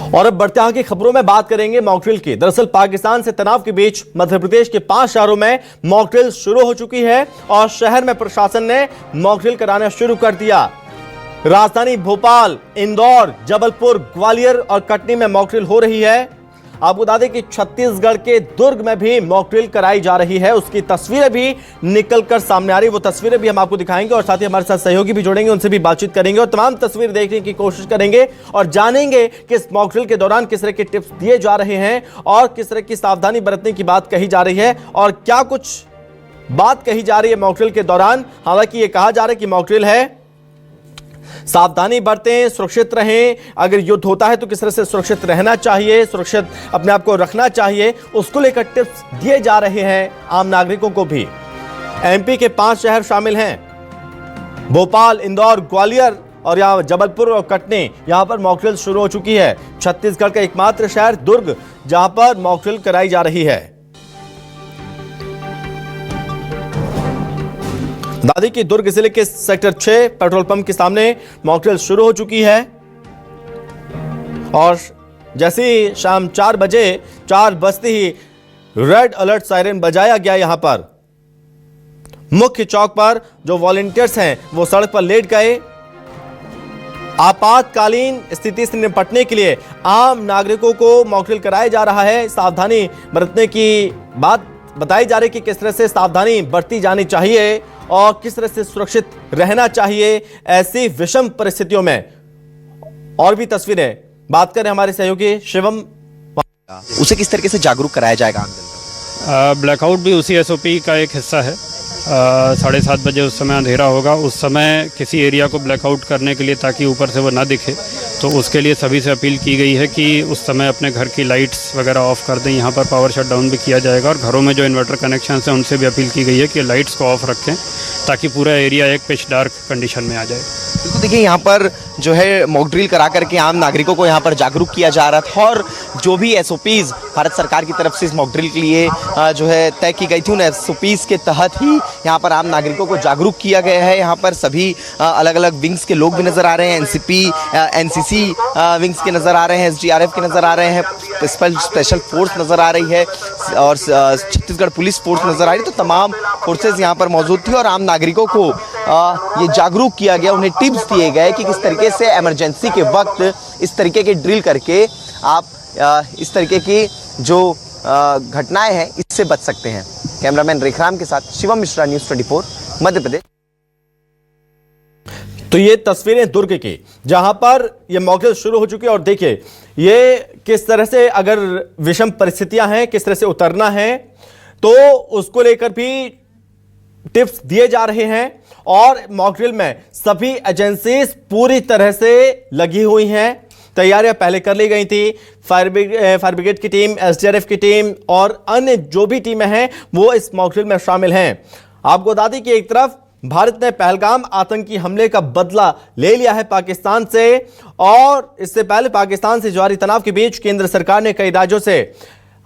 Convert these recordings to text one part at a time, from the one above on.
और अब बढ़ते आगे खबरों में बात करेंगे मॉकड्रिल की। दरअसल पाकिस्तान से तनाव के बीच मध्य प्रदेश के 5 शहरों में मॉकड्रिल शुरू हो चुकी है और शहर में प्रशासन ने मॉकड्रिल कराना शुरू कर दिया। राजधानी भोपाल, इंदौर, जबलपुर, ग्वालियर और कटनी में मॉकड्रिल हो रही है। आपको बता दें कि छत्तीसगढ़ के दुर्ग में भी मॉकड्रिल कराई जा रही है। उसकी तस्वीरें भी निकलकर सामने आ रही है, वो तस्वीरें भी हम आपको दिखाएंगे और साथ ही हमारे साथ सहयोगी भी जुड़ेंगे, उनसे भी बातचीत करेंगे और तमाम तस्वीर देखने की कोशिश करेंगे और जानेंगे कि इस मॉकड्रिल के दौरान किस तरह के टिप्स दिए जा रहे हैं और किस तरह की सावधानी बरतने की बात कही जा रही है और क्या कुछ बात कही जा रही है मॉकड्रिल के दौरान। हालांकि ये कहा जा रहा है कि मॉकड्रिल है, सावधानी बरतें, सुरक्षित रहें। अगर युद्ध होता है तो किस तरह से सुरक्षित रहना चाहिए, सुरक्षित अपने आप को रखना चाहिए, उसको लेकर टिप्स दिए जा रहे हैं आम नागरिकों को भी। एमपी के 5 शहर शामिल हैं, भोपाल, इंदौर, ग्वालियर और यहां जबलपुर और कटनी। यहां पर मॉकड्रिल शुरू हो चुकी है। छत्तीसगढ़ का एकमात्र शहर दुर्ग, जहां पर मॉकड्रिल कराई जा रही है। दादी की दुर्ग जिले के सेक्टर 6 पेट्रोल पंप के सामने मॉकड्रिल शुरू हो चुकी है और जैसे ही शाम 4 बजते ही रेड अलर्ट सायरन बजाया गया। यहां पर मुख्य चौक पर जो वॉलंटियर्स हैं वो सड़क पर लेट गए। आपातकालीन स्थिति से निपटने के लिए आम नागरिकों को मॉकड्रिल कराया जा रहा है। सावधानी बरतने की बात बताई जा रही है कि किस तरह से सावधानी बरती जानी चाहिए और किस तरह से सुरक्षित रहना चाहिए ऐसी विषम परिस्थितियों में। और भी तस्वीरें बात करें हमारे सहयोगी शिवम, उसे किस तरीके से जागरूक कराया जाएगा? ब्लैकआउट भी उसी एसओपी का एक हिस्सा है। 7:30 बजे उस समय अंधेरा होगा, उस समय किसी एरिया को ब्लैकआउट करने के लिए ताकि ऊपर से वो ना दिखे, तो उसके लिए सभी से अपील की गई है कि उस समय अपने घर की लाइट्स वगैरह ऑफ कर दें। यहाँ पर पावर शट डाउन भी किया जाएगा और घरों में जो इन्वर्टर कनेक्शन हैं उनसे भी अपील की गई है कि लाइट्स को ऑफ रखें ताकि पूरा एरिया एक पिच डार्क कंडीशन में आ जाए। बिल्कुल, देखिए यहाँ पर जो है मॉकड्रिल करा करके आम नागरिकों को यहाँ पर जागरूक किया जा रहा था और जो भी एसओपीज भारत सरकार की तरफ से इस मॉकड्रिल के लिए जो है तय की गई थी, उन एसओपीज के तहत ही यहाँ पर आम नागरिकों को जागरूक किया गया है। यहाँ पर सभी अलग अलग विंग्स के लोग भी नजर आ रहे हैं, एनसीपी, एनसीसी विंग्स के नजर आ रहे हैं, एसडीआरएफ के नजर आ रहे हैं, स्पेशल फोर्स नजर आ रही है और छत्तीसगढ़ पुलिस फोर्स नजर आ रही है। तो तमाम फोर्सेज यहाँ पर मौजूद थी और आम नागरिकों को ये जागरूक किया गया, उन्हें टिप्स दिए गए कि किस तरीके से इमरजेंसी के वक्त इस तरीके के ड्रिल करके आप इस तरीके की जो घटनाएं हैं इससे बच सकते हैं। कैमरामैन रेखराम के साथ शिवम मिश्रा, न्यूज़ 24 मध्य प्रदेश। तो ये तस्वीरें दुर्ग की, जहां पर ये मॉकड्रिल शुरू हो चुकी है और देखिए ये किस तरह से अगर विषम परिस्थितियां हैं, किस तरह से उतरना है, तो उसको लेकर भी टिप्स दिए जा रहे हैं और मॉकड्रिल में सभी एजेंसीज पूरी तरह से लगी हुई हैं। तैयारियां पहले कर ली गई थी। फायर ब्रिगेड की टीम, एसडीआरएफ की टीम और अन्य जो भी टीमें हैं वो इस मॉकड्रिल में शामिल हैं। आपको बता दें कि एक तरफ भारत ने पहलगाम आतंकी हमले का बदला ले लिया है पाकिस्तान से और इससे पहले पाकिस्तान से जारी तनाव के बीच केंद्र सरकार ने कई राज्यों से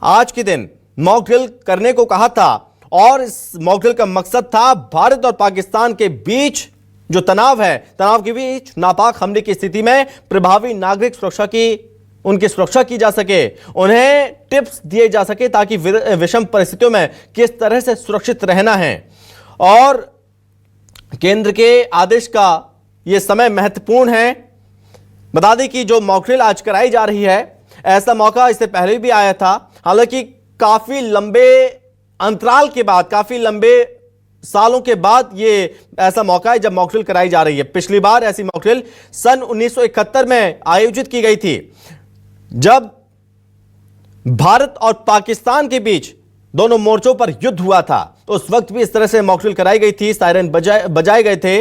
आज के दिन मॉकड्रिल करने को कहा था और इस मॉकड्रिल का मकसद था भारत और पाकिस्तान के बीच जो तनाव है, तनाव के बीच नापाक हमले की स्थिति में प्रभावी नागरिक सुरक्षा की उनकी सुरक्षा की जा सके, उन्हें टिप्स दिए जा सके ताकि विषम परिस्थितियों में किस तरह से सुरक्षित रहना है। और केंद्र के आदेश का यह समय महत्वपूर्ण है। बता दें कि जो मॉकड्रिल आज कराई जा रही है, ऐसा मौका इससे पहले भी आया था। हालांकि काफी लंबे अंतराल के बाद, काफी लंबे सालों के बाद ये ऐसा मौका है जब मॉकड्रिल कराई जा रही है। पिछली बार ऐसी मॉकड्रिल सन 1971 में आयोजित की गई थी, जब भारत और पाकिस्तान के बीच दोनों मोर्चों पर युद्ध हुआ था। तो उस वक्त भी इस तरह से मॉकड्रिल कराई गई थी, सायरन बजाए गए थे।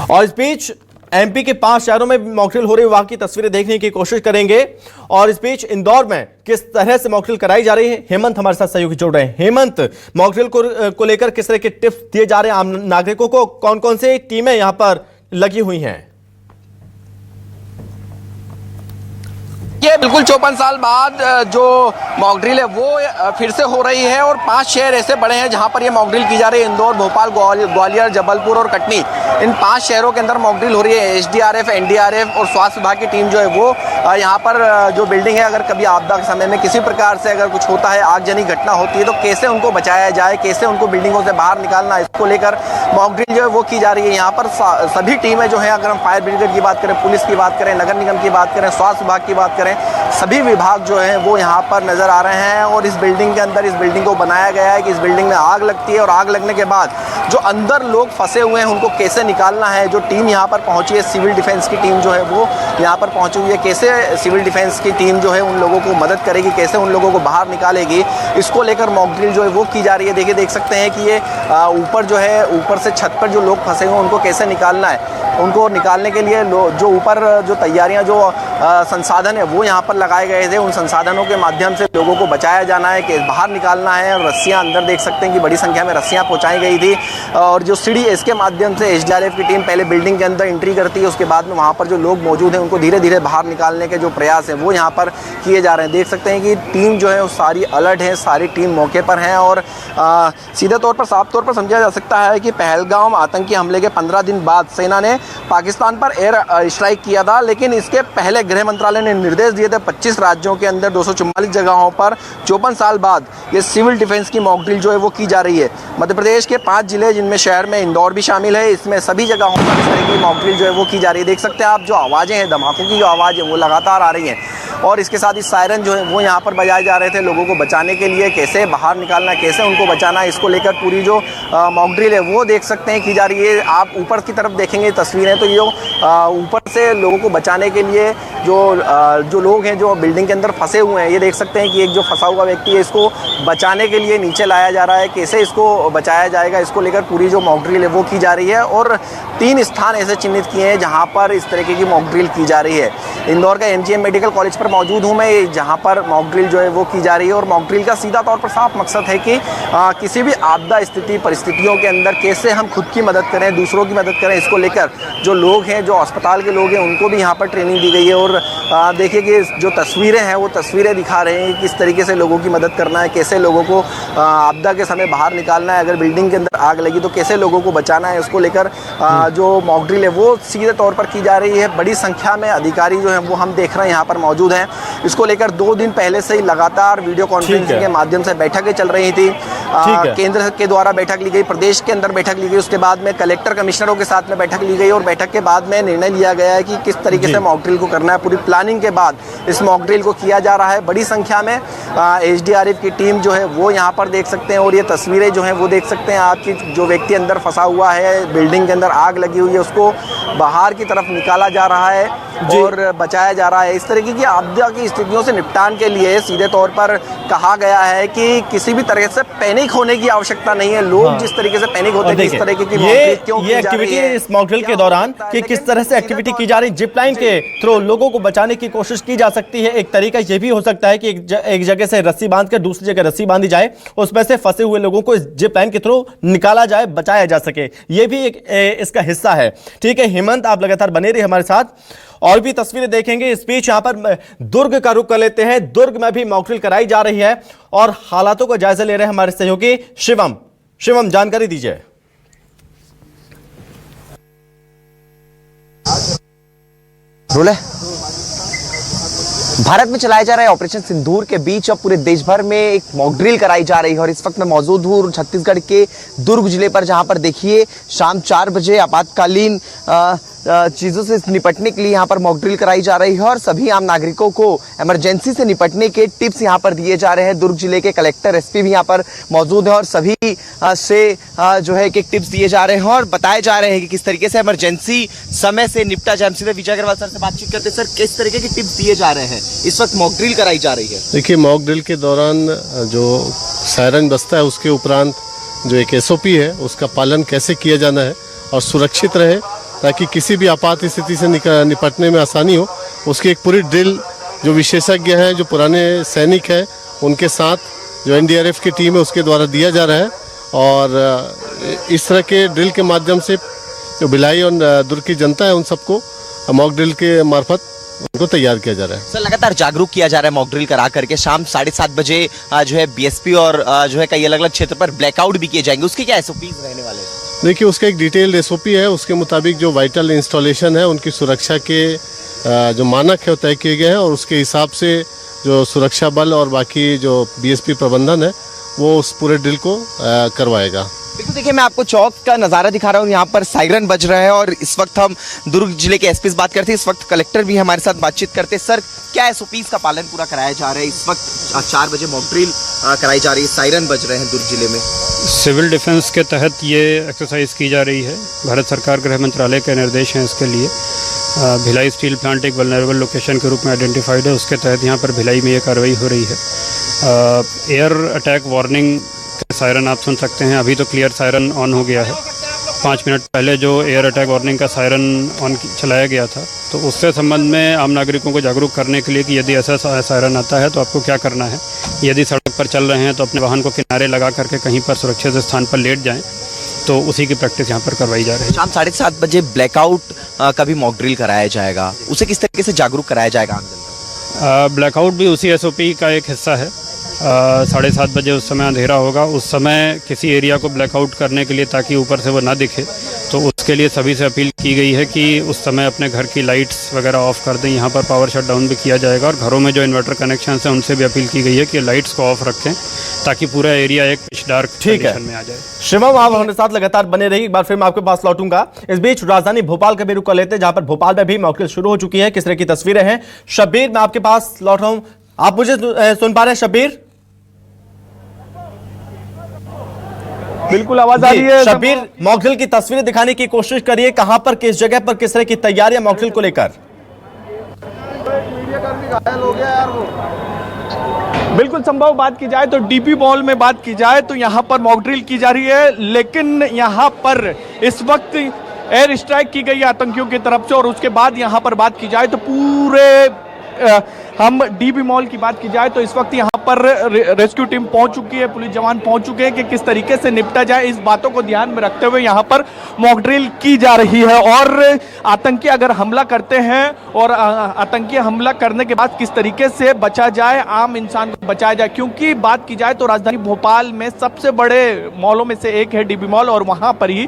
और इस बीच एमपी के 5 शहरों में मॉकड्रिल हो रही, वहां की तस्वीरें देखने की कोशिश करेंगे। और इस बीच इंदौर में किस तरह से मॉकड्रिल कराई जा रही है, हेमंत हमारे साथ सहयोगी जुड़ रहे हैं। हेमंत, मॉकड्रिल को लेकर किस तरह के टिप्स दिए जा रहे हैं आम नागरिकों को, कौन कौन से टीमें यहां पर लगी हुई हैं? ये बिल्कुल 54 साल बाद जो मॉक ड्रिल है वो फिर से हो रही है और 5 शहर ऐसे बड़े हैं जहां पर ये मॉक ड्रिल की जा रही है। इंदौर, भोपाल, ग्वालियर, जबलपुर और कटनी, इन 5 शहरों के अंदर मॉक ड्रिल हो रही है। एसडीआरएफ, एनडीआरएफ और स्वास्थ्य विभाग की टीम जो है वो यहाँ पर जो बिल्डिंग है, अगर कभी आपदा के समय में किसी प्रकार से अगर कुछ होता है, आगजनी घटना होती है, तो कैसे उनको बचाया जाए, कैसे उनको बिल्डिंगों से बाहर निकालना, इसको लेकर मॉक ड्रिल जो है वो की जा रही है। यहाँ पर सभी टीमें जो है, अगर हम फायर ब्रिगेड की बात करें, पुलिस की बात करें, नगर निगम की बात करें, स्वास्थ्य विभाग की बात करें, सभी विभाग जो हैं वो यहाँ पर नज़र आ रहे हैं। और इस बिल्डिंग के अंदर, इस बिल्डिंग को बनाया गया है कि इस बिल्डिंग में आग लगती है और आग लगने के बाद जो अंदर लोग फंसे हुए हैं उनको कैसे निकालना है। जो टीम यहाँ पर पहुँची है, सिविल डिफेंस की टीम जो है वो यहाँ पर पहुँची हुई है, कैसे सिविल डिफेंस की टीम जो है उन लोगों को मदद करेगी, कैसे उन लोगों को बाहर निकालेगी, इसको लेकर मॉक ड्रिल जो है वो की जा रही है। देखिए, देख सकते हैं कि ये ऊपर जो है, ऊपर से छत पर जो लोग फंसे हुए हैं उनको कैसे निकालना है। उनको निकालने के लिए जो ऊपर जो तैयारियां, जो संसाधन है वो यहाँ पर लगाए गए थे, उन संसाधनों के माध्यम से लोगों को बचाया जाना है, कि बाहर निकालना है। और रस्सियाँ अंदर देख सकते हैं कि बड़ी संख्या में रस्सियाँ पहुँचाई गई थी। और जो सीढ़ी, इसके माध्यम से एसडीआरएफ की टीम पहले बिल्डिंग के अंदर एंट्री करती है, उसके बाद में वहाँ पर जो लोग मौजूद हैं उनको धीरे धीरे बाहर निकालने के जो प्रयास हैं वो यहाँ पर किए जा रहे हैं। देख सकते हैं कि टीम जो है वो सारी अलर्ट है, सारी टीम मौके पर है। और सीधे तौर पर, साफ तौर पर समझा जा सकता है कि पहलगाम आतंकी हमले के 15 दिन बाद सेना ने पाकिस्तान पर एयर स्ट्राइक किया था, लेकिन इसके पहले गृह मंत्रालय ने निर्देश दिए थे 25 राज्यों के अंदर 244 जगहों पर 54 साल बाद ये सिविल डिफेंस की मॉक ड्रिल जो है वो की जा रही है। मध्य प्रदेश के 5 जिले, जिनमें शहर में इंदौर भी शामिल है, इसमें सभी जगहों पर इस तरह की मॉक ड्रिल जो है वो की जा रही है। देख सकते हैं आप, जो आवाज़ें हैं, धमाकों की जो आवाज़ है वो लगातार आ रही हैं। और इसके साथ ही सायरन जो है वो यहाँ पर बजाए जा रहे थे लोगों को बचाने के लिए, कैसे बाहर निकालना, कैसे उनको बचाना, इसको लेकर पूरी जो मॉक ड्रिल है वो देख सकते हैं की जा रही है। आप ऊपर की तरफ देखेंगे तस्वीरें, तो ये ऊपर से लोगों को बचाने के लिए जो लोग हैं जो बिल्डिंग के अंदर फंसे हुए हैं, ये देख सकते हैं कि एक जो फंसा हुआ व्यक्ति है, इसको बचाने के लिए नीचे लाया जा रहा है। कैसे इसको बचाया जाएगा, इसको लेकर पूरी जो मॉक ड्रिल है वो की जा रही है। और 3 स्थान ऐसे चिन्हित किए हैं जहाँ पर इस तरीके की मॉक ड्रिल की जा रही है। इंदौर का एमजीएम मेडिकल कॉलेज पर मौजूद हूँ मैं, जहाँ पर मॉक ड्रिल जो है वो की जा रही है। और मॉक ड्रिल का सीधा तौर पर साफ मकसद है कि किसी भी आपदा स्थिति, परिस्थितियों के अंदर कैसे हम खुद की मदद करें, दूसरों की मदद करें, इसको लेकर जो लोग हैं, जो अस्पताल के लोग हैं, उनको भी यहाँ पर ट्रेनिंग दी गई है। और देखिए कि जो तस्वीरें हैं वो तस्वीरें दिखा रहे हैं किस तरीके से लोगों की मदद करना है, कैसे लोगों को आपदा के समय बाहर निकालना है, अगर बिल्डिंग के अंदर आग लगी तो कैसे लोगों को बचाना है। उसको लेकर जो मॉक ड्रिल है वो सीधे तौर पर की जा रही है। बड़ी संख्या में अधिकारी जो हैं वो हम देख रहे हैं यहाँ पर मौजूद हैं। इसको लेकर 2 दिन पहले से ही लगातार वीडियो कॉन्फ्रेंसिंग के माध्यम से बैठकें चल रही थी। केंद्र के द्वारा बैठक ली गई, प्रदेश के अंदर बैठक ली गई, उसके बाद में कलेक्टर, कमिश्नरों के साथ में बैठक ली गई। और बैठक के बाद में निर्णय लिया गया है कि किस तरीके से मॉक ड्रिल को करना है। पूरी प्लानिंग के बाद इस मॉक ड्रिल को किया जा रहा है। बड़ी संख्या में एसडीआरएफ की टीम जो है वो यहाँ पर देख सकते हैं। और ये तस्वीरें जो हैं वो देख सकते हैं आपकी, जो व्यक्ति अंदर फंसा हुआ है, बिल्डिंग के अंदर आग लगी हुई है, उसको बाहर की तरफ निकाला जा रहा है और बचाया जा रहा है। इस तरीके की आपदा की स्थितियों से निपटान के लिए सीधे तौर पर कहा गया है कि किसी भी तरह से पैनिक होने की आवश्यकता नहीं है। लोग जिस तरीके से पैनिक होते हैं, इस तरीके की ये एक्टिविटी इस मॉक ड्रिल के दौरान कि किस तरह से एक्टिविटी की जा रही है, जिप लाइन के थ्रू लोगों को बचाने की कोशिश की जा सकती है। एक तरीका ये भी हो सकता है कि एक जगह से रस्सी बांध कर दूसरी जगह रस्सी बांधी जाए, उसमें से फंसे हुए लोगों को इस जिप लाइन के थ्रू निकाला जाए, बचाया जा सके। ये भी एक इसका हिस्सा है। ठीक है हेमंत, आप लगातार बने रहिए हमारे साथ, और भी तस्वीरें देखेंगे। इस बीच यहां पर दुर्ग का रुख कर लेते हैं। दुर्ग में भी मॉक ड्रिल कराई जा रही है और हालातों का जायजा ले रहे हैं हमारे सहयोगी शिवम। शिवम, जानकारी दीजिए। रोल है। भारत में चलाया जा रहा है ऑपरेशन सिंदूर के बीच अब पूरे देश भर में एक मॉक ड्रिल कराई जा रही है। और इस वक्त मैं मौजूद हूँ छत्तीसगढ़ के दुर्ग जिले पर, जहां पर देखिए शाम 4 बजे आपातकालीन चीज़ों से निपटने के लिए यहाँ पर मॉक ड्रिल कराई जा रही है। और सभी आम नागरिकों को इमरजेंसी से निपटने के टिप्स यहाँ पर दिए जा रहे हैं। दुर्ग जिले के कलेक्टर, एसपी भी यहाँ पर मौजूद हैं और सभी से जो है कि टिप्स दिए जा रहे हैं और बताए जा रहे हैं कि किस तरीके से इमरजेंसी समय से निपटा जाए। हम सीधे विजय अग्रवाल सर से बातचीत करते हैं। सर, किस तरीके की टिप्स दिए जा रहे हैं, इस वक्त मॉक ड्रिल कराई जा रही है? देखिए, मॉक ड्रिल के दौरान जो सायरन बजता है उसके उपरांत जो एक SOP है उसका पालन कैसे किया जाना है और सुरक्षित रहे ताकि किसी भी आपात स्थिति से निपटने में आसानी हो, उसकी एक पूरी ड्रिल जो विशेषज्ञ हैं, जो पुराने सैनिक हैं, उनके साथ जो NDRF की टीम है उसके द्वारा दिया जा रहा है। और इस तरह के ड्रिल के माध्यम से जो भिलाई और दुर्ग की जनता है उन सबको मॉक ड्रिल के मार्फत उनको तैयार किया जा रहा है। सर लगातार जागरूक किया जा रहा है मॉक ड्रिल करा करके। शाम 7:30 बजे जो है बीएसपी और जो है कई अलग अलग क्षेत्र पर ब्लैकआउट भी किए जाएंगे, उसके क्या एसओपीज रहने वाले हैं? देखिए, उसका एक डिटेल्ड एसओपी है, उसके मुताबिक जो वाइटल इंस्टॉलेशन है उनकी सुरक्षा के जो मानक है वो तय किए गए हैं और उसके हिसाब से जो सुरक्षा बल और बाकी जो बीएसपी प्रबंधन है वो उस पूरे ड्रिल को करवाएगा। बिल्कुल, देखिए मैं आपको चौक का नज़ारा दिखा रहा हूँ, यहाँ पर सायरन बज रहा है और इस वक्त हम दुर्ग जिले के एसपी से बात करते हैं। इस वक्त कलेक्टर भी हमारे साथ बातचीत करते हैं। सर, क्या एसओपीज का पालन पूरा कराया जा रहा है? इस वक्त 4 बजे मॉक ड्रिल कराई जा रही है, सायरन बज रहे हैं दुर्ग जिले में। सिविल डिफेंस के तहत ये एक्सरसाइज की जा रही है। भारत सरकार गृह मंत्रालय के निर्देश हैं इसके लिए। भिलाई स्टील प्लांट एक वल्नरेबल लोकेशन के रूप में आइडेंटिफाइड है, उसके तहत यहाँ पर भिलाई में ये कार्रवाई हो रही है। एयर अटैक वार्निंग सायरन आप सुन सकते हैं, अभी तो क्लियर सायरन ऑन हो गया है। 5 मिनट पहले जो एयर अटैक वार्निंग का सायरन ऑन चलाया गया था, तो उससे संबंध में आम नागरिकों को जागरूक करने के लिए कि यदि ऐसा सायरन आता है तो आपको क्या करना है। यदि सड़क पर चल रहे हैं तो अपने वाहन को किनारे लगा करके कहीं पर सुरक्षित स्थान पर लेट जाएं, तो उसी की प्रैक्टिस यहाँ पर करवाई जा रही है। शाम 7:30 बजे ब्लैकआउट का भी मॉक ड्रिल कराया जाएगा, उसे किस तरीके से जागरूक कराया जाएगा आम जनता को? ब्लैकआउट भी उसी एसओपी का एक हिस्सा है। 7:30 बजे उस समय अंधेरा होगा, उस समय किसी एरिया को ब्लैकआउट करने के लिए ताकि ऊपर से वो ना दिखे, तो उसके लिए सभी से अपील की गई है कि उस समय अपने घर की लाइट्स वगैरह ऑफ कर दें। यहाँ पर पावर शट डाउन भी किया जाएगा और घरों में जो इन्वर्टर कनेक्शन हैं उनसे भी अपील की गई है कि लाइट्स को ऑफ रखें ताकि पूरा एरिया एक पिच डार्क कंडीशन में आ जाए। शिवम, आप हमारे साथ लगातार बने रही, एक बार फिर मैं आपके पास लौटूंगा। इस बीच राजधानी भोपाल का भी रुख कर लेते हैं, जहां पर भोपाल में भी मॉक ड्रिल शुरू हो चुकी है। किस तरह की तस्वीरें हैं? शब्बीर, मैं आपके पास लौट रहा हूं। आप मुझे सुन पा रहे हैं शब्बीर? बिल्कुल आवाज आ रही है शब्बीर, मॉक ड्रिल की तस्वीरें दिखाने की कोशिश करिए, कहां पर, किस जगह पर, किस तरह की तैयारियां मॉक ड्रिल को लेकर? बिल्कुल संभव बात की जाए तो डीपी मॉल में बात की जाए तो यहाँ पर मॉक ड्रिल की जा रही है, लेकिन यहाँ पर इस वक्त एयर स्ट्राइक की गई है आतंकियों की तरफ से। और उसके बाद यहाँ पर बात की जाए तो पूरे हम डीबी मॉल की बात की जाए तो इस वक्त यहाँ पर रेस्क्यू टीम पहुंच चुकी है, पुलिस जवान पहुंच चुके हैं कि किस तरीके से निपटा जाए। इस बातों को ध्यान में रखते हुए यहाँ पर मॉक ड्रिल की जा रही है। और आतंकी अगर हमला करते हैं और आतंकी हमला करने के बाद किस तरीके से बचा जाए, आम इंसान को बचाया जाए, क्योंकि बात की जाए तो राजधानी भोपाल में सबसे बड़े मॉलों में से एक है डीबी मॉल और वहाँ पर ही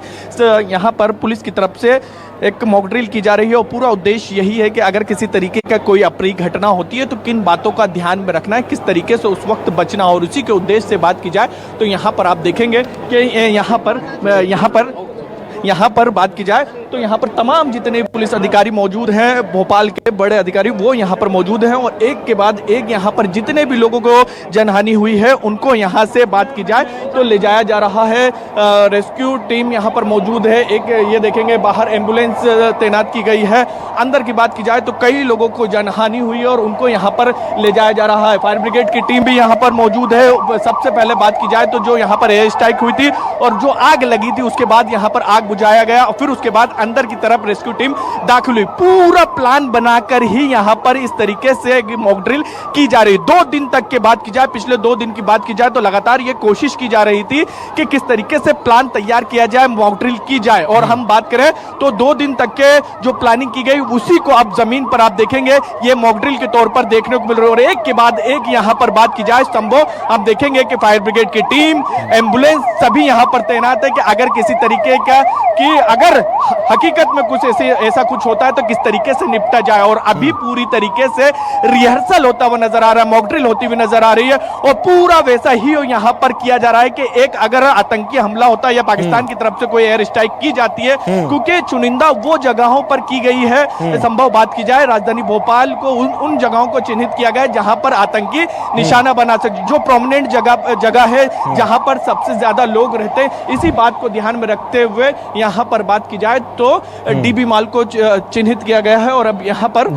यहाँ पर पुलिस की तरफ से एक मॉक ड्रिल की जा रही है। और पूरा उद्देश्य यही है कि अगर किसी तरीके का कोई अप्रिय घटना होती है तो किन बातों का ध्यान में रखना है, किस तरीके से उस वक्त बचना। और उसी के उद्देश्य से बात की जाए तो यहाँ पर आप देखेंगे कि यहाँ पर बात की जाए तो यहाँ पर तमाम जितने पुलिस अधिकारी मौजूद हैं, भोपाल के बड़े अधिकारी, वो यहाँ पर मौजूद हैं। और एक के बाद एक यहाँ पर जितने भी लोगों को जनहानि हुई है उनको यहाँ से बात की जाए तो ले जाया जा रहा है। रेस्क्यू टीम यहाँ पर मौजूद है। एक ये देखेंगे बाहर एम्बुलेंस तैनात की गई है। अंदर की बात की जाए तो कई लोगों को जनहानि हुई है और उनको यहाँ पर ले जाया जा रहा है। फायर ब्रिगेड की टीम भी यहाँ पर मौजूद है। सबसे पहले बात की जाए तो जो यहाँ पर एयर स्ट्राइक हुई थी और जो आग लगी थी उसके बाद यहाँ पर आग बुझाया गया और फिर उसके बाद अंदर की तरफ रेस्क्यू टीम दाखिल हुई। पूरा प्लान बनाकर ही यहाँ पर इस तरीके से मॉक ड्रिल की जा रही। 2 दिन तक की बात की जाए, पिछले 2 दिन की बात की जाए तो लगातार ये कोशिश की जा रही थी कि किस तरीके से प्लान तैयार किया जाए, मॉक ड्रिल की जाए। और हम बात करें तो 2 दिन तक के जो प्लानिंग की गई उसी को अब जमीन पर आप देखेंगे ये मॉक ड्रिल के तौर पर देखने को मिल रही है। और एक के बाद एक यहाँ पर बात की जाए संभव आप देखेंगे कि फायर ब्रिगेड की टीम, एम्बुलेंस सभी यहाँ पर तैनात है कि अगर किसी तरीके का कि अगर हकीकत में कुछ ऐसा कुछ होता है तो किस तरीके से निपटा जाए। और अभी पूरी तरीके से रिहर्सल होता हुआ नजर आ रहा है, मॉक ड्रिल होती हुई नजर आ रही है और पूरा वैसा ही यहाँ पर किया जा रहा है कि एक अगर आतंकी हमला होता है या पाकिस्तान की तरफ से कोई एयर स्ट्राइक की जाती है, क्योंकि चुनिंदा वो जगहों पर की गई है। संभव बात की जाए राजधानी भोपाल को उन जगहों को चिन्हित किया गया है जहां पर आतंकी निशाना बना सके, जो प्रोमिनेंट जगह है जहां पर सबसे ज्यादा लोग रहते हैं। इसी बात को ध्यान में रखते हुए यहाँ पर बात की जाए तो डीबी मॉल को चिन्हित किया गया है और अब यहाँ पर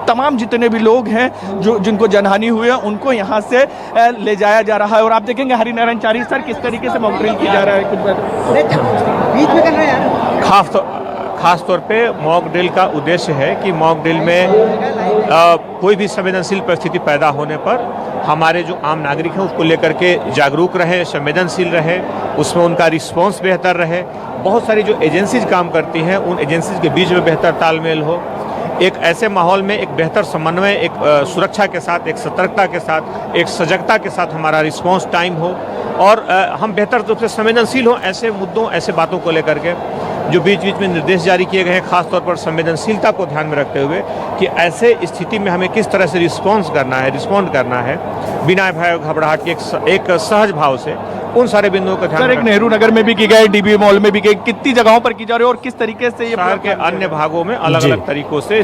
तमाम जितने भी लोग हैं जो जिनको जनहानि हुई है उनको यहाँ से ले जाया जा रहा है। और आप देखेंगे हरिनारायण चारी सर किस तरीके से मॉक ड्रिल की जा रहा है, कुछ खास तौर पे मॉक ड्रिल का उद्देश्य है कि मॉक ड्रिल में कोई भी संवेदनशील परिस्थिति पैदा होने पर हमारे जो आम नागरिक हैं उसको लेकर के जागरूक रहे, संवेदनशील रहे, उसमें उनका रिस्पांस बेहतर रहे। बहुत सारी जो एजेंसीज काम करती हैं उन एजेंसीज के बीच में बेहतर तालमेल हो। एक ऐसे माहौल में एक बेहतर समन्वय, एक सुरक्षा के साथ, एक सतर्कता के साथ, एक सजगता के साथ हमारा रिस्पांस टाइम हो और हम बेहतर रूप से संवेदनशील हों ऐसे मुद्दों, ऐसे बातों को लेकर के। जो बीच बीच में निर्देश जारी किए गए हैं, खासतौर पर संवेदनशीलता को ध्यान में रखते हुए कि ऐसे स्थिति में हमें किस तरह से रिस्पॉन्ड करना है बिना भय घबराहट के, एक सहज भाव से, उन सारे बिंदुओं का ध्यान सर, एक रखते नेहरू नगर में भी की गई, डीबी मॉल में भी की, कितनी जगहों पर की जा रही है और किस तरीके से ये शहर के अन्य भागों में अलग अलग तरीकों से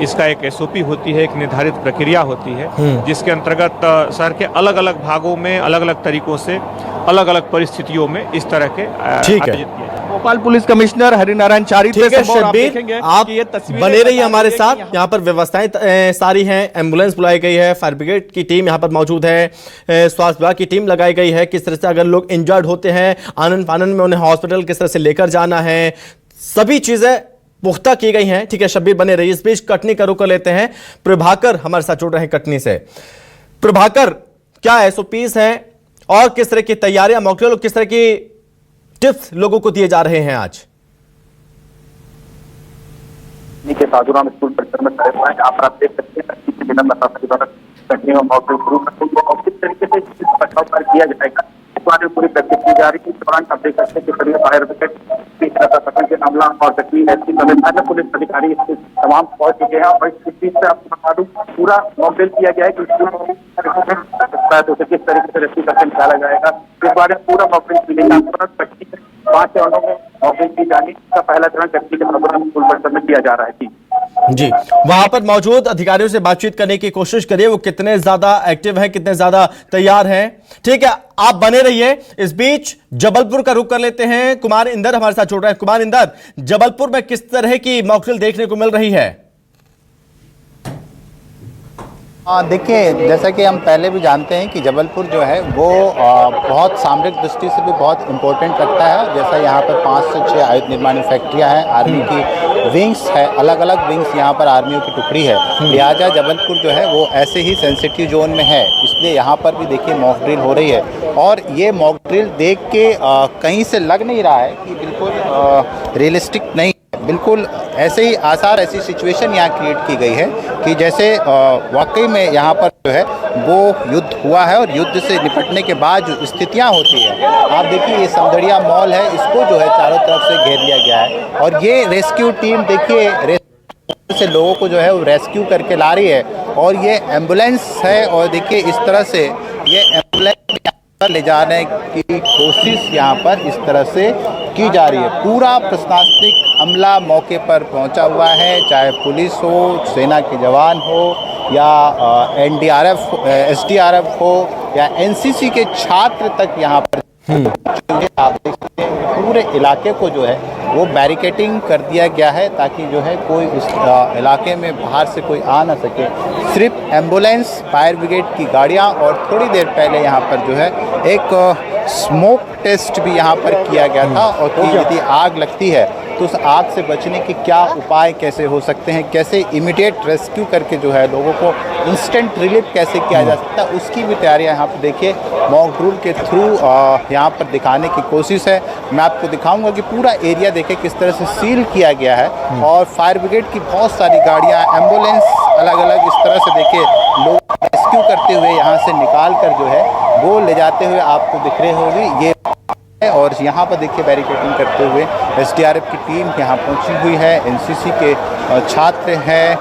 इसका एक एसओपी होती है, एक निर्धारित प्रक्रिया होती है जिसके अंतर्गत शहर के अलग अलग भागों में अलग अलग तरीकों से अलग अलग परिस्थितियों में इस तरह के ठीक है। आयोजित किए जाते हैं। भोपाल पुलिस कमिश्नर हरिनारायण चारित ठीक है संभव आप शब्बीर, देखेंगे आप कि ये तस्वीरें बने रहिए बता हमारे रही है साथ। कि यहाँ पर व्यवस्थाएं सारी हैं, एम्बुलेंस बुलाई गई है, फायर ब्रिगेड की टीम यहाँ पर मौजूद है, स्वास्थ्य विभाग की टीम लगाई गई है। किस तरह से अगर लोग इंजर्ड होते हैं, आनन फानन में उन्हें हॉस्पिटल किस तरह से लेकर जाना है, सभी चीजें पुख्ता की गई हैं। ठीक है शब्बीर, बने रहिए। इस बीच कटनी का रुख कर लेते हैं, प्रभाकर हमारे साथ जुड़ रहे हैं कटनी से। प्रभाकर, क्या एसओपीज हैं और किस तरह की तैयारियां, मॉक ड्रिल, किस तरह की टिप्स लोगों को दिए जा रहे हैं आज? के साधुराम स्कूल परिसर में खड़े हुए हैं, जहाँ पर आप देख सकते हैं कि जिला प्रशासन के द्वारा कटनी में मॉक ड्रिल शुरू कर दी है और किस तरीके से बचाव कार्य किया जाएगा इस बारे में पूरी प्रैक्टिस की जा रही है। इस दौरान आप देख सकते हैं कि सभी फायर ब्रिगेड, प्रशासन के मामला और कटनी एसपी समेत अन्य पुलिस अधिकारी तमाम पहुंच चुके हैं और इस चीज से आपको बता दूं पूरा मॉक ड्रिल किया गया है कि उसे किस तरीके से रेस्क्यू करके निकाला जाएगा। इस बारे में पूरा मॉक ड्रिल मिलेगा। 5 चरणों में मॉक ड्रिल की जानी का पहला चरण कटनी के साधुराम स्कूल परिसर में किया जा रहा है। जी, वहां पर मौजूद अधिकारियों से बातचीत करने की कोशिश करिए, वो कितने ज्यादा एक्टिव हैं, कितने ज्यादा तैयार हैं। ठीक है, आप बने रहिए। इस बीच जबलपुर का रुख कर लेते हैं, कुमार इंदर हमारे साथ जुड़ रहे हैं। कुमार इंदर, जबलपुर में किस तरह की मॉक ड्रिल देखने को मिल रही है? देखिए, जैसा कि हम पहले भी जानते हैं कि जबलपुर जो है वो बहुत सामरिक दृष्टि से भी बहुत इम्पोर्टेंट रखता है। जैसा यहाँ पर 5 से 6 आयुध निर्माण फैक्ट्रियाँ हैं, आर्मी की विंग्स है, अलग अलग विंग्स यहाँ पर आर्मियों की टुकड़ी है, लिहाजा जबलपुर जो है वो ऐसे ही सेंसिटिव जोन में है, इसलिए यहाँ पर भी देखिए मॉक ड्रिल हो रही है। और ये मॉक ड्रिल देख के कहीं से लग नहीं रहा है कि बिल्कुल रियलिस्टिक नहीं, बिल्कुल ऐसे ही आसार ऐसी सिचुएशन यहाँ क्रिएट की गई है कि जैसे वाकई में यहाँ पर जो है वो युद्ध हुआ है और युद्ध से निपटने के बाद जो स्थितियाँ होती है, आप देखिए ये समदड़िया मॉल है, इसको जो है चारों तरफ से घेर लिया गया है और ये रेस्क्यू टीम देखिए से लोगों को जो है वो रेस्क्यू करके ला रही है और ये एम्बुलेंस है और देखिए इस तरह से ये एम्बुलेंस ले जाने की कोशिश यहाँ पर इस तरह से की जा रही है। पूरा प्रशासनिक अमला मौके पर पहुँचा हुआ है, चाहे पुलिस हो, सेना के जवान हो या एनडीआरएफ, एसडीआरएफ हो या एनसीसी के छात्र तक यहाँ पर आप देख सकते हैं पूरे इलाके को जो है वो बैरिकेटिंग कर दिया गया है ताकि जो है कोई इस इलाके में बाहर से कोई आ ना सके। सिर्फ एम्बुलेंस, फायर ब्रिगेड की गाड़ियां और थोड़ी देर पहले यहाँ पर जो है एक स्मोक टेस्ट भी यहाँ पर किया गया था और कि यदि आग लगती है तो उस आग से बचने के क्या उपाय कैसे हो सकते हैं, कैसे इमीडिएट रेस्क्यू करके जो है लोगों को इंस्टेंट रिलीफ कैसे किया जा सकता है, उसकी भी तैयारियां यहाँ पर देखिए मॉक ड्रिल के थ्रू यहाँ पर दिखाने की कोशिश है। मैं आपको दिखाऊंगा कि पूरा एरिया देखिए किस तरह से सील किया गया है और फायर ब्रिगेड की बहुत सारी गाड़ियाँ, एम्बुलेंस अलग अलग इस तरह से देखिए लोग रेस्क्यू करते हुए यहाँ से निकाल कर जो है वो ले जाते हुए आपको दिख रहे होगी ये। और यहाँ पर देखिए बैरिकेडिंग करते हुए एसडीआरएफ की टीम यहाँ पहुँची हुई है, एनसीसी के छात्र हैं,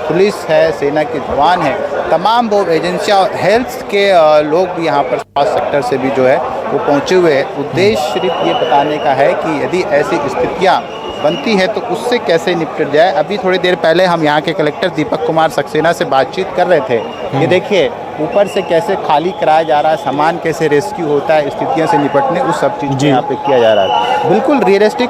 पुलिस है, सेना के जवान हैं, तमाम वो एजेंसियाँ, हेल्थ के लोग भी यहाँ पर स्वास्थ्य सेक्टर से भी जो है वो पहुँचे हुए हैं। उद्देश्य सिर्फ ये बताने का है कि यदि ऐसी स्थितियाँ बनती है तो उससे कैसे निपट जाए। अभी थोड़ी देर पहले हम यहाँ के कलेक्टर दीपक कुमार सक्सेना से बातचीत कर रहे थे। ये देखिए ऊपर से कैसे खाली कराया जा रहा है, सामान कैसे रेस्क्यू होता है, स्थितियों से निपटने, उस सब चीज़ यहाँ पे किया जा रहा है। बिल्कुल रियलिस्टिक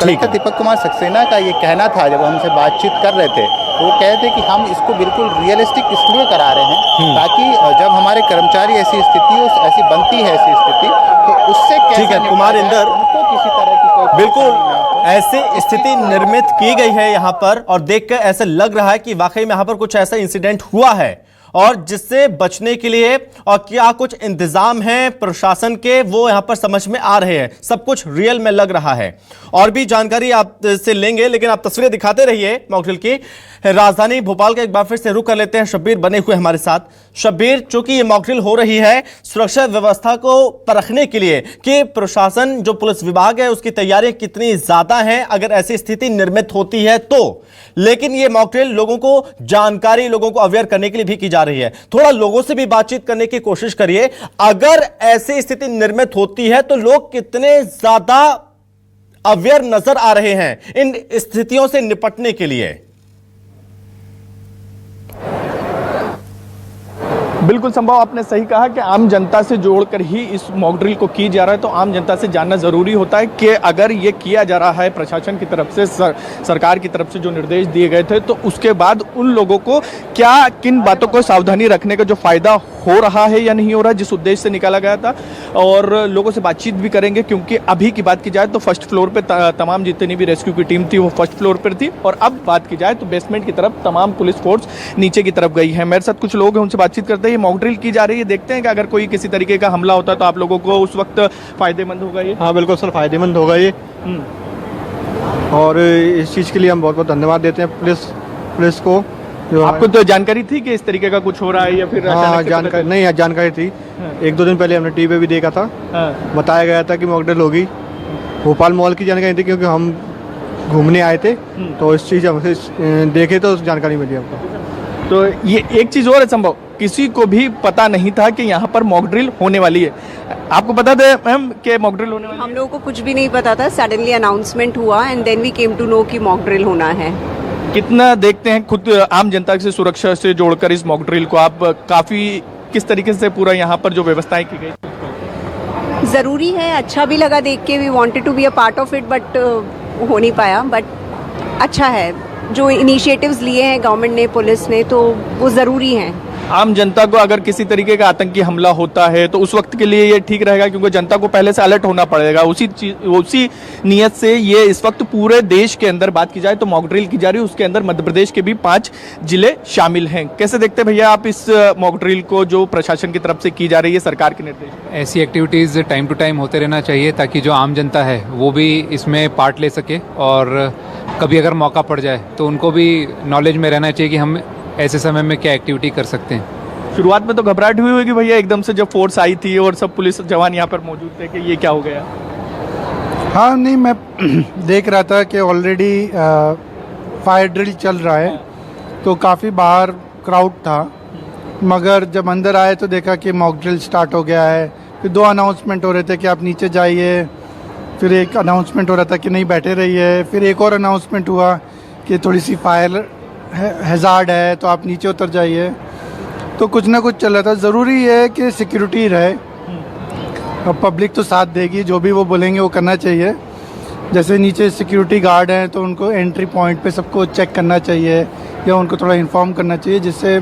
कलेक्टर दीपक कुमार सक्सेना का ये कहना था जब हमसे बातचीत कर रहे थे, तो वो कहते थे कि हम इसको बिल्कुल रियलिस्टिक इसलिए करा रहे हैं ताकि जब हमारे कर्मचारी ऐसी स्थिति ऐसी बनती है ऐसी स्थिति तो उससे ठीक है कुमार इंदर, उनको किसी तरह की कोई बिल्कुल ऐसी स्थिति निर्मित की गई है यहाँ पर और देखकर ऐसे लग रहा है कि वाकई में यहाँ पर कुछ ऐसा इंसिडेंट हुआ है और जिससे बचने के लिए और क्या कुछ इंतजाम हैं प्रशासन के, वो यहां पर समझ में आ रहे हैं। सब कुछ रियल में लग रहा है। और भी जानकारी आपसे लेंगे, लेकिन आप तस्वीरें दिखाते रहिए मॉकड्रिल की। राजधानी भोपाल का एक बार फिर से रुख कर लेते हैं। शब्बीर बने हुए हमारे साथ। शब्बीर, चूंकि ये मॉकड्रिल हो रही है सुरक्षा व्यवस्था को परखने के लिए कि प्रशासन जो पुलिस विभाग है उसकी तैयारियां कितनी ज्यादा हैं अगर ऐसी स्थिति निर्मित होती है तो, लेकिन ये मॉकड्रिल लोगों को जानकारी, लोगों को अवेयर करने के लिए भी की जा रही है। थोड़ा लोगों से भी बातचीत करने की कोशिश करिए। अगर ऐसी स्थिति निर्मित होती है तो लोग कितने ज्यादा अवेयर नजर आ रहे हैं इन स्थितियों से निपटने के लिए? बिल्कुल संभव, आपने सही कहा कि आम जनता से जोड़कर ही इस मॉकड्रिल को की जा रहा है। तो आम जनता से जानना जरूरी होता है कि अगर ये किया जा रहा है प्रशासन की तरफ से, सरकार की तरफ से जो निर्देश दिए गए थे, तो उसके बाद उन लोगों को क्या किन बातों को सावधानी रखने का जो फायदा हो रहा है या नहीं हो रहा है, जिस उद्देश्य से निकाला गया था। और लोगों से बातचीत भी करेंगे, क्योंकि अभी की बात की जाए तो फर्स्ट फ्लोर पे तमाम जितनी भी रेस्क्यू की टीम थी वो फर्स्ट फ्लोर पर थी, और अब बात की जाए तो बेसमेंट की तरफ तमाम पुलिस फोर्स नीचे की तरफ गई है। मेरे साथ कुछ लोग हैं, उनसे बातचीत करते हैं। ये मॉकड्रिल की जा रही है, देखते हैं कि अगर कोई किसी तरीके का हमला होता है तो आप लोगों को उस वक्त फायदेमंद होगा ये? हाँ बिल्कुल सर, फायदेमंद होगा ये। और इस चीज़ के लिए हम बहुत बहुत धन्यवाद देते हैं पुलिस को। जो आपको तो जानकारी थी कि इस तरीके का कुछ हो रहा है या फिर हाँ जानकारी नहीं, जानकारी थी। एक दो दिन पहले हमने टीवी पे भी देखा था, बताया गया था कि मॉकड्रिल होगी। भोपाल मॉल की जानकारी थी क्योंकि हम घूमने आए थे, तो इस चीज़ हमसे देखे तो जानकारी मिली हमको। तो ये एक चीज़ और है संभव, किसी को भी पता नहीं था कि यहाँ पर मॉकड्रिल होने वाली है। आपको पता था मैम कि मॉकड्रिल होने वाली है? हम लोगों को कुछ भी नहीं पता था, सडनली अनाउंसमेंट हुआ and then we came to know कि मॉकड्रिल होना है। कितना देखते हैं खुद आम जनता से सुरक्षा से जोड़कर इस मॉकड्रिल को, आप काफ़ी किस तरीके से पूरा यहाँ पर जो व्यवस्थाएं की गई? ज़रूरी है, अच्छा भी लगा देख के, we wanted to be a part of it but हो नहीं पाया। बट अच्छा है जो इनिशिएटिव्स लिए हैं गवर्नमेंट ने, पुलिस ने, तो वो ज़रूरी हैं। आम जनता को अगर किसी तरीके का आतंकी हमला होता है तो उस वक्त के लिए ये ठीक रहेगा, क्योंकि जनता को पहले से अलर्ट होना पड़ेगा। उसी नियत से ये इस वक्त पूरे देश के अंदर बात की जाए तो मॉकड्रिल की जा रही है, उसके अंदर मध्य प्रदेश के भी 5 जिले शामिल हैं। कैसे देखते हैं भैया आप इस मॉकड्रिल को जो प्रशासन की तरफ से की जा रही है सरकार के निर्देश? ऐसी एक्टिविटीज़ टाइम टू टाइम होते रहना चाहिए ताकि जो आम जनता है वो भी इसमें पार्ट ले सके, और कभी अगर मौका पड़ जाए तो उनको भी नॉलेज में रहना चाहिए कि हम ऐसे समय में क्या एक्टिविटी कर सकते हैं। शुरुआत में तो घबराहट हुई होगी भैया एकदम से जब फोर्स आई थी और सब पुलिस जवान यहाँ पर मौजूद थे, कि ये क्या हो गया? हाँ नहीं, मैं देख रहा था कि ऑलरेडी फायर ड्रिल चल रहा है, तो काफ़ी बाहर क्राउड था, मगर जब अंदर आए तो देखा कि मॉक ड्रिल स्टार्ट हो गया है। फिर 2 अनाउंसमेंट हो रहे थे कि आप नीचे जाइए, फिर एक अनाउंसमेंट हो रहा था कि नहीं बैठे रहिए, फिर एक और अनाउंसमेंट हुआ कि थोड़ी सी फायर हैज़ार्ड है तो आप नीचे उतर जाइए। तो कुछ ना कुछ चल रहा था। ज़रूरी है कि सिक्योरिटी रहे, और पब्लिक तो साथ देगी, जो भी वो बोलेंगे वो करना चाहिए। जैसे नीचे सिक्योरिटी गार्ड हैं तो उनको एंट्री पॉइंट पे सबको चेक करना चाहिए या उनको थोड़ा इन्फॉर्म करना चाहिए, जिससे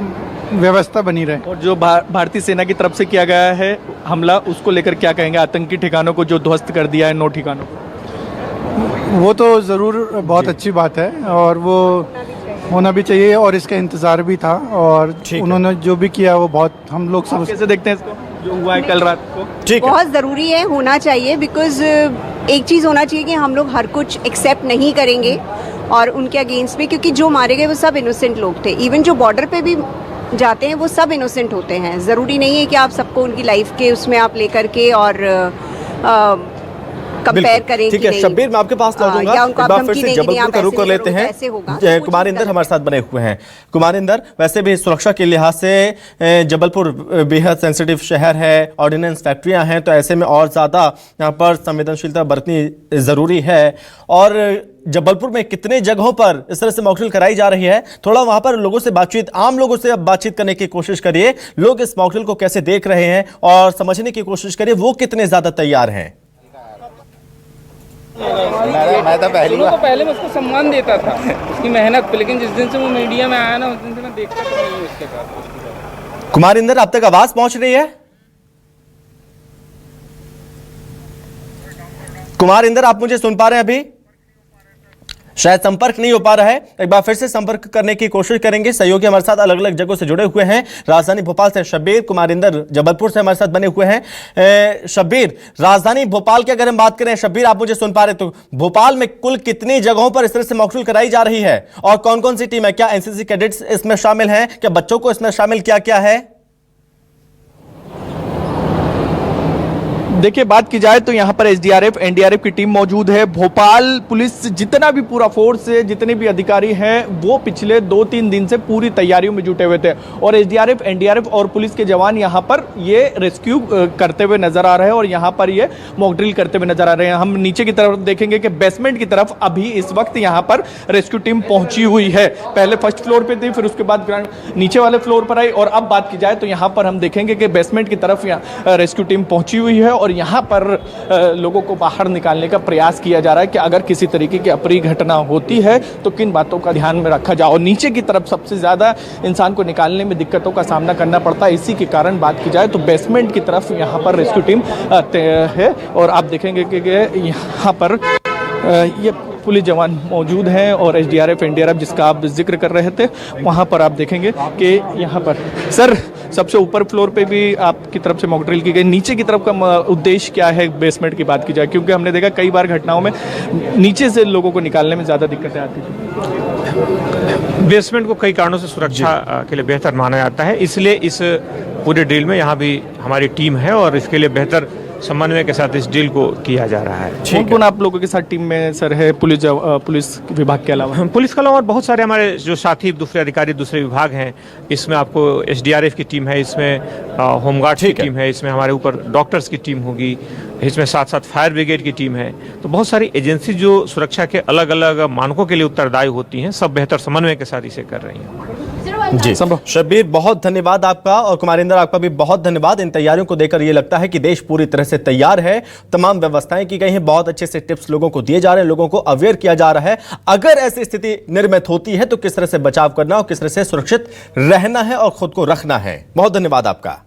व्यवस्था बनी रहे। और जो भारतीय सेना की तरफ से किया गया है हमला, उसको लेकर क्या कहेंगे? आतंकी ठिकानों को जो ध्वस्त कर दिया है, 9 ठिकानों को, वो तो ज़रूर बहुत अच्छी बात है और वो होना भी चाहिए, और इसका इंतज़ार भी था, और उन्होंने जो भी किया वो बहुत, हम लोग सब कैसे देखते हैं इसको जो हुआ है कल रात को? ठीक है, बहुत ज़रूरी है, होना चाहिए। बिकॉज एक चीज़ होना चाहिए कि हम लोग हर कुछ एक्सेप्ट नहीं करेंगे और उनके अगेंस्ट में, क्योंकि जो मारे गए वो सब इनोसेंट लोग थे। इवन जो बॉर्डर पे भी जाते हैं वो सब इनोसेंट होते हैं। ज़रूरी नहीं है कि आप सबको उनकी लाइफ के उसमें आप लेकर के और कंपेयर करें। ठीक है शब्बीर, मैं आपके पास लौटूंगा। एक बार फिर से जबलपुर का रुख कर लेते हैं। कुमार इंदर हमारे साथ बने हुए हैं। कुमार इंदर, वैसे भी सुरक्षा के लिहाज से जबलपुर बेहद सेंसिटिव शहर है, ऑर्डिनेंस फैक्ट्रियां हैं, तो ऐसे में और ज़्यादा यहाँ पर संवेदनशीलता बरतनी ज़रूरी है। और जबलपुर में कितने जगहों पर इस तरह से मॉकड्रिल कराई जा रही है, थोड़ा वहां पर लोगों से बातचीत, आम लोगों से अब बातचीत करने की कोशिश करिए। लोग इस मॉकड्रिल को कैसे देख रहे हैं और समझने की कोशिश करिए वो कितने ज़्यादा तैयार हैं। मैं तो पहले मैं उसको सम्मान देता था उसकी मेहनत पे, लेकिन जिस दिन से वो मीडिया में आया ना उस दिन से मैं देखता तो नहीं हूँ उसके बाद। कुमार इंदर, आप तक आवाज पहुंच रही है? कुमार इंदर, आप मुझे सुन पा रहे हैं अभी? शायद संपर्क नहीं हो पा रहा है, एक बार फिर से संपर्क करने की कोशिश करेंगे। सहयोगी हमारे साथ अलग अलग जगहों से जुड़े हुए हैं। राजधानी भोपाल से शब्बीर, कुमारिंदर जबलपुर से हमारे साथ बने हुए हैं। शब्बीर, राजधानी भोपाल की अगर हम बात करें, शब्बीर आप मुझे सुन पा रहे तो भोपाल में कुल कितनी जगहों पर इस तरह से मॉक ड्रिल कराई जा रही है और कौन कौन सी टीम है? क्या एनसीसी कैडेट्स इसमें शामिल हैं? क्या बच्चों को इसमें शामिल किया क्या है? देखिए, बात की जाए तो यहाँ पर एसडीआरएफ एनडीआरएफ की टीम मौजूद है। भोपाल पुलिस जितना भी पूरा फोर्स है, जितने भी अधिकारी हैं, वो पिछले 2-3 दिन से पूरी तैयारियों में जुटे हुए थे और एसडीआरएफ एनडीआरएफ और पुलिस के जवान यहाँ पर ये रेस्क्यू करते हुए नजर आ रहे हैं और यहाँ पर ये मॉक ड्रिल करते हुए नजर आ रहे हैं। हम नीचे की तरफ देखेंगे कि बेसमेंट की तरफ अभी इस वक्त यहाँ पर रेस्क्यू टीम पहुंची हुई है। पहले फर्स्ट फ्लोर पे थी, फिर उसके बाद ग्राउंड नीचे वाले फ्लोर पर आई और अब बात की जाए तो यहाँ पर हम देखेंगे कि बेसमेंट की तरफ रेस्क्यू टीम पहुंची हुई है और यहाँ पर लोगों को बाहर निकालने का प्रयास किया जा रहा है कि अगर किसी तरीके की अप्रिय घटना होती है तो किन बातों का ध्यान में रखा जाए। और नीचे की तरफ सबसे ज़्यादा इंसान को निकालने में दिक्कतों का सामना करना पड़ता है। इसी के कारण बात की जाए तो बेसमेंट की तरफ यहाँ पर रेस्क्यू टीम है और आप देखेंगे कि यहाँ पर ये पुलिस जवान मौजूद हैं और एसडीआरएफ एनडीआरएफ जिसका आप जिक्र कर रहे थे, वहाँ पर आप देखेंगे कि यहाँ पर सर सबसे ऊपर फ्लोर पे भी आपकी तरफ से मॉक ड्रिल की गई। नीचे की तरफ का उद्देश्य क्या है बेसमेंट की बात की जाए, क्योंकि हमने देखा कई बार घटनाओं में नीचे से लोगों को निकालने में ज़्यादा दिक्कतें आती थी। बेसमेंट को कई कारणों से सुरक्षा के लिए बेहतर माना जाता है, इसलिए इस पूरे ड्रिल में यहाँ भी हमारी टीम है और इसके लिए बेहतर समन्वय के साथ इस डील को किया जा रहा है। कौन-कौन आप लोगों के साथ टीम में सर है पुलिस विभाग के अलावा? पुलिस के अलावा और बहुत सारे हमारे जो साथी दूसरे अधिकारी दूसरे विभाग हैं। इसमें आपको एसडीआरएफ की टीम है, इसमें होमगार्ड की टीम है, इसमें हमारे ऊपर डॉक्टर्स की टीम होगी, इसमें साथ साथ फायर ब्रिगेड की टीम है। तो बहुत सारी एजेंसी जो सुरक्षा के अलग अलग मानकों के लिए उत्तरदायी होती हैं, सब बेहतर समन्वय के साथ इसे कर रही हैं। जी शब्बीर, बहुत धन्यवाद आपका और कुमारिंदर आपका भी बहुत धन्यवाद। इन तैयारियों को देखकर ये लगता है कि देश पूरी तरह से तैयार है, तमाम व्यवस्थाएं की गई हैं, बहुत अच्छे से टिप्स लोगों को दिए जा रहे हैं, लोगों को अवेयर किया जा रहा है। अगर ऐसी स्थिति निर्मित होती है तो किस तरह से बचाव करना और किस तरह से सुरक्षित रहना है और खुद को रखना है। बहुत धन्यवाद आपका।